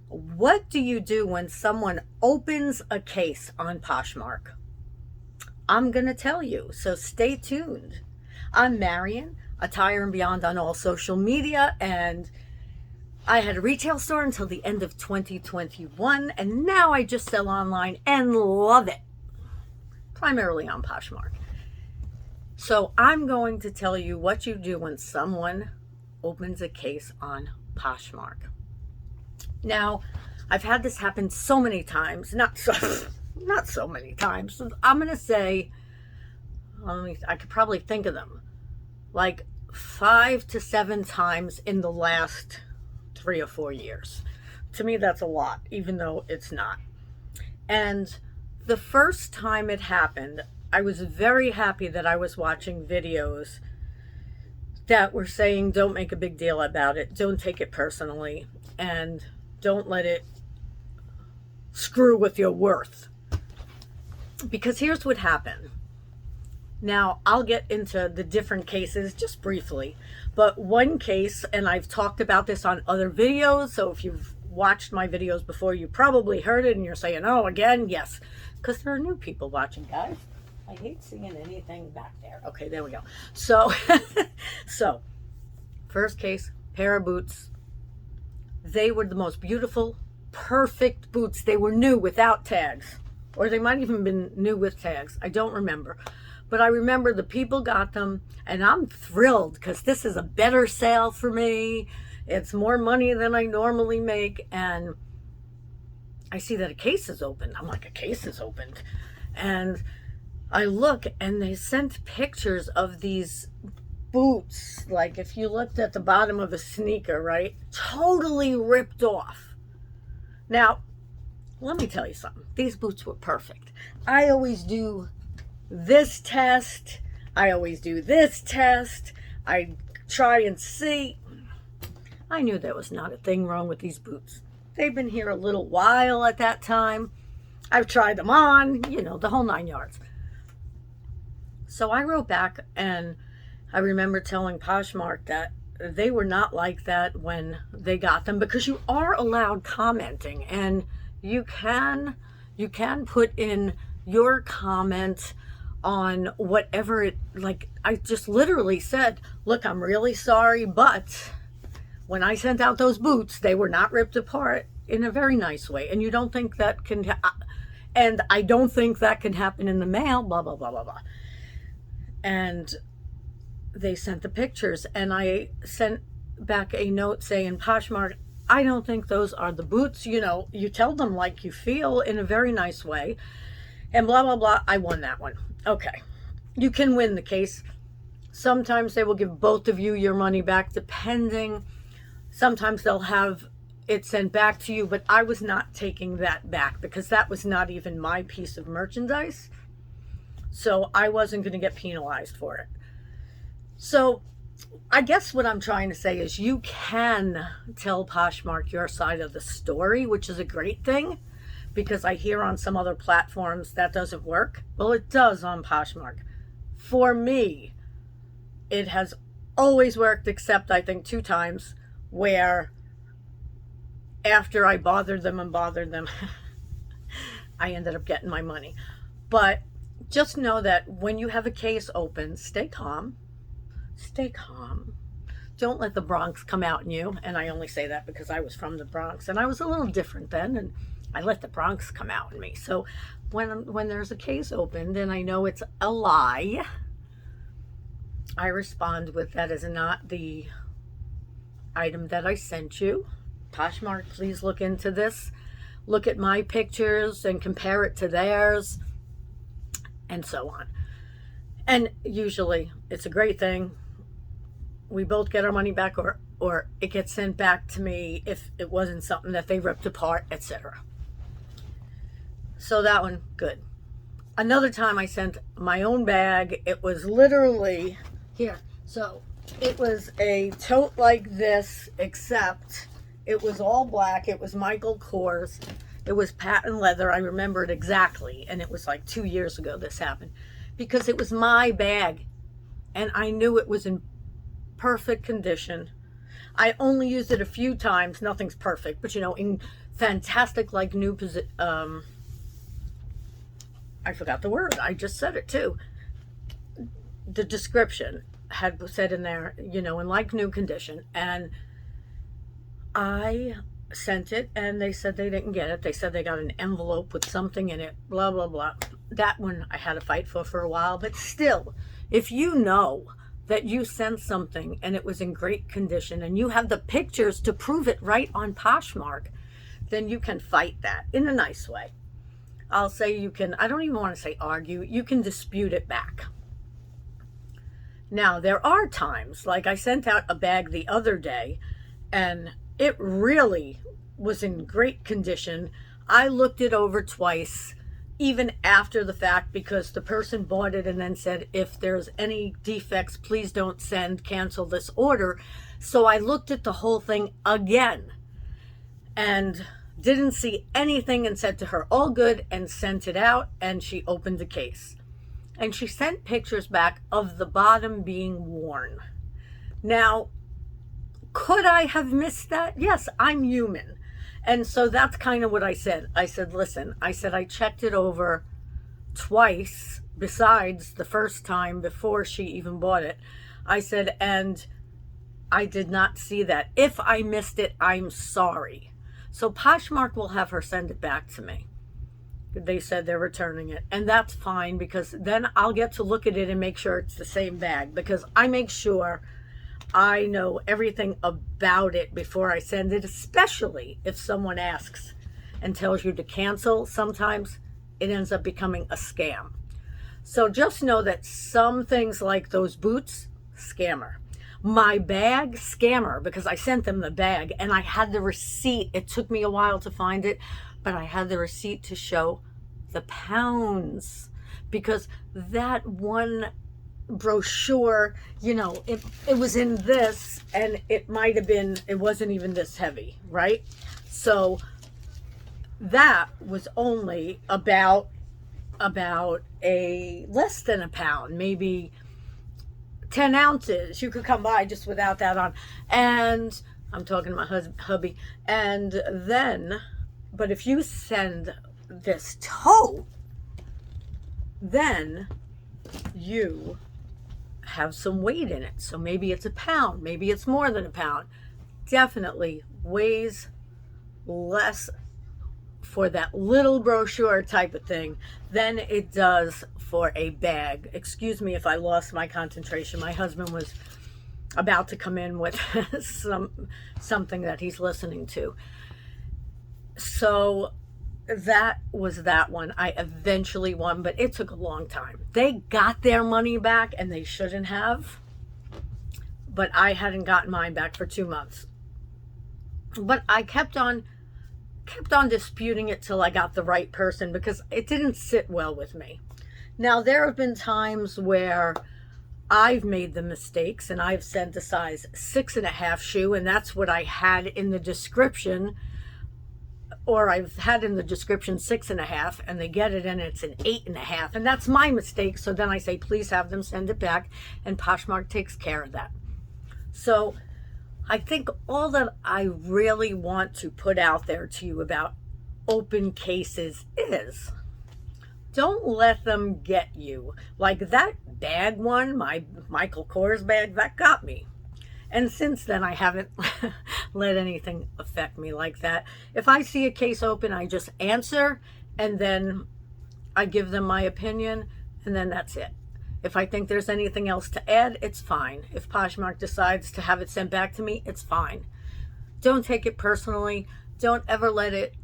What do you do when someone opens a case on Poshmark? I'm going to tell you, so stay tuned. I'm Marion, Attire and Beyond on all social media, and I had a retail store until the end of 2021, and now I just sell online and love it, primarily on Poshmark. So I'm going to tell you what you do when someone opens a case on Poshmark. Now, I've had this happen so many times, not so many times. I'm going to say, I could probably think of them, like 5 to 7 times in the last 3 or 4 years. To me, that's a lot, even though it's not. And the first time it happened, I was very happy that I was watching videos that were saying, don't make a big deal about it, don't take it personally, and don't let it screw with your worth. Because here's what happened. Now, I'll get into the different cases just briefly, but one case, and I've talked about this on other videos, so if you've watched my videos before, you probably heard it, and you're saying, oh, again, yes, because there are new people watching, guys. I hate seeing anything back there. Okay, there we go. So, first case, pair of boots. They were the most beautiful, perfect boots. They were new without tags, or they might even been new with tags. I don't remember. But I remember the people got them, and I'm thrilled because this is a better sale for me. It's more money than I normally make, and I see that a case is open. I'm like, a case is opened. And I look, and they sent pictures of these boots, like if you looked at the bottom of a sneaker, right? Totally ripped off. Now, let me tell you something. These boots were perfect. I always do this test. I always do this test. I try and see. I knew there was not a thing wrong with these boots. They've been here a little while at that time. I've tried them on, the whole 9 yards. So I wrote back, and I remember telling Poshmark that they were not like that when they got them, because you are allowed commenting, and you can put in your comment on whatever it, like I just literally said, look, I'm really sorry, but when I sent out those boots, they were not ripped apart, in a very nice way, and you don't think that can and I don't think that can happen in the mail, blah blah blah blah blah. And they sent the pictures, and I sent back a note saying, Poshmark, I don't think those are the boots. You tell them like you feel, in a very nice way, and blah blah blah. I won that one. Okay, you can win the case. Sometimes they will give both of you your money back, depending. Sometimes they'll have it sent back to you, but I was not taking that back because that was not even my piece of merchandise, so I wasn't going to get penalized for it. So I guess what I'm trying to say is you can tell Poshmark your side of the story, which is a great thing, because I hear on some other platforms that doesn't work. Well, it does on Poshmark. For me, it has always worked, except I think 2 times, where after I bothered them, I ended up getting my money. But just know that when you have a case open, stay calm. Stay calm. Don't let the Bronx come out in you. And I only say that because I was from the Bronx, and I was a little different then, and I let the Bronx come out in me. So when there's a case opened and I know it's a lie, I respond with, that is not the item that I sent you. Poshmark, please look into this. Look at my pictures and compare it to theirs, and so on. And usually it's a great thing. We both get our money back, or it gets sent back to me if it wasn't something that they ripped apart, etc. So that one, good. Another time I sent my own bag. It was literally here. So it was a tote like this, except it was all black. It was Michael Kors. It was patent leather. I remember it exactly. And it was like 2 years ago this happened, because it was my bag, and I knew it was in perfect condition. I only used it a few times. Nothing's perfect, but in fantastic, like new I forgot the word. I just said it too. The description had said in there, you know, in like new condition. And I sent it and they said they didn't get it. They said they got an envelope with something in it, blah, blah, blah. That one I had to fight for a while. But still, if you know that you sent something and it was in great condition and you have the pictures to prove it right on Poshmark, then you can fight that in a nice way. I'll say you can, I don't even want to say argue, you can dispute it back. Now, there are times, like I sent out a bag the other day and it really was in great condition. I looked it over twice, even after the fact, because the person bought it and then said, if there's any defects, please don't send, cancel this order. So I looked at the whole thing again and didn't see anything and said to her, all good, and sent it out. And she opened the case and she sent pictures back of the bottom being worn. Now, could I have missed that? Yes, I'm human. And so that's kind of what I said. I said, listen, I said, I checked it over twice besides the first time before she even bought it. I said, and I did not see that. If I missed it, I'm sorry. So Poshmark will have her send it back to me. They said they're returning it. And that's fine, because then I'll get to look at it and make sure it's the same bag, because I make sure I know everything about it before I send it, especially if someone asks and tells you to cancel. Sometimes it ends up becoming a scam. So just know that some things like those boots, scammer. My bag, scammer, because I sent them the bag and I had the receipt. It took me a while to find it, but I had the receipt to show the pounds, because that one brochure, you know, it was in this and it might have been, it wasn't even this heavy, right? So that was only about a less than a pound, maybe 10 ounces. You could come by just without that on. And I'm talking to my hubby. And then, but if you send this tote, then you have some weight in it. So maybe it's a pound, maybe it's more than a pound. Definitely weighs less for that little brochure type of thing than it does for a bag. Excuse me if I lost my concentration. My husband was about to come in with something that he's listening to. So that was that one. I eventually won, but it took a long time. They got their money back and they shouldn't have, but I hadn't gotten mine back for 2 months. But I kept on disputing it till I got the right person, because it didn't sit well with me. Now, there have been times where I've made the mistakes and I've sent a size 6.5 shoe, and that's what I had in the description, or I've had in the description 6.5 and they get it and it's an 8.5, and that's my mistake. So then I say, please have them send it back, and Poshmark takes care of that. So I think all that I really want to put out there to you about open cases is, don't let them get you. Like that bag one, my Michael Kors bag, that got me. And since then, I haven't let anything affect me like that. If I see a case open, I just answer, and then I give them my opinion, and then that's it. If I think there's anything else to add, it's fine. If Poshmark decides to have it sent back to me, it's fine. Don't take it personally. Don't ever let it,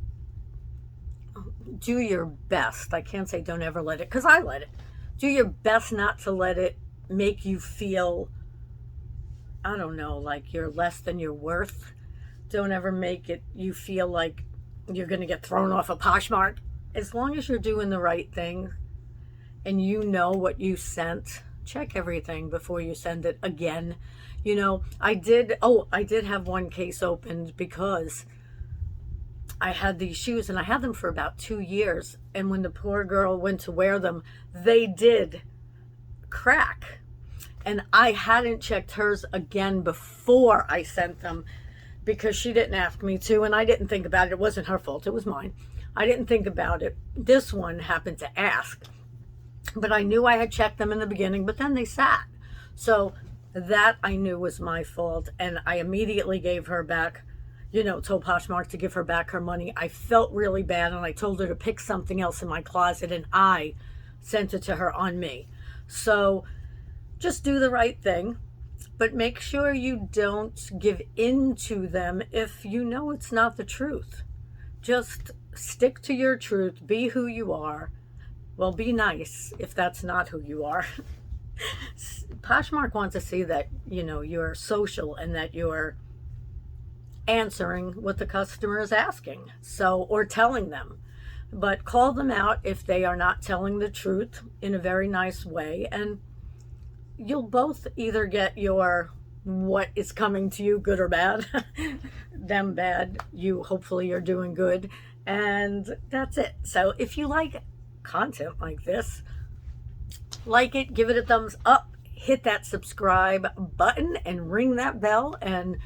do your best. I can't say don't ever let it, because I let it. Do your best not to let it make you feel, I don't know, like you're less than your worth. Don't ever make it you feel like you're going to get thrown off a Poshmark. As long as you're doing the right thing and you know what you sent, check everything before you send it again. You know, I did have one case opened because I had these shoes and I had them for about 2 years. And when the poor girl went to wear them, they did crack. And I hadn't checked hers again before I sent them. because she didn't ask me to, and I didn't think about it. It wasn't her fault, it was mine. I didn't think about it. This one happened to ask, but I knew I had checked them in the beginning, but then they sat. So that I knew was my fault, and I immediately gave her back, told Poshmark to give her back her money. I felt really bad, and I told her to pick something else in my closet, and I sent it to her on me. So just do the right thing, but make sure you don't give in to them if you know it's not the truth. Just stick to your truth, be who you are. Well, be nice if that's not who you are. Poshmark wants to see that, you're social and that you're answering what the customer is asking, or telling them. But call them out if they are not telling the truth in a very nice way, and you'll both either get your what is coming to you, good or bad. Them bad, you hopefully you're doing good, and that's it. So if you like content like this, like it, give it a thumbs up, hit that subscribe button and ring that bell, and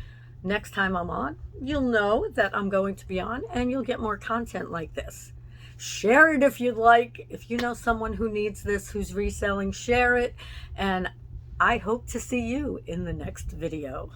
next time I'm on, you'll know that I'm going to be on, and you'll get more content like this. Share it if you'd like. If you know someone who needs this, who's reselling, share it, and I hope to see you in the next video.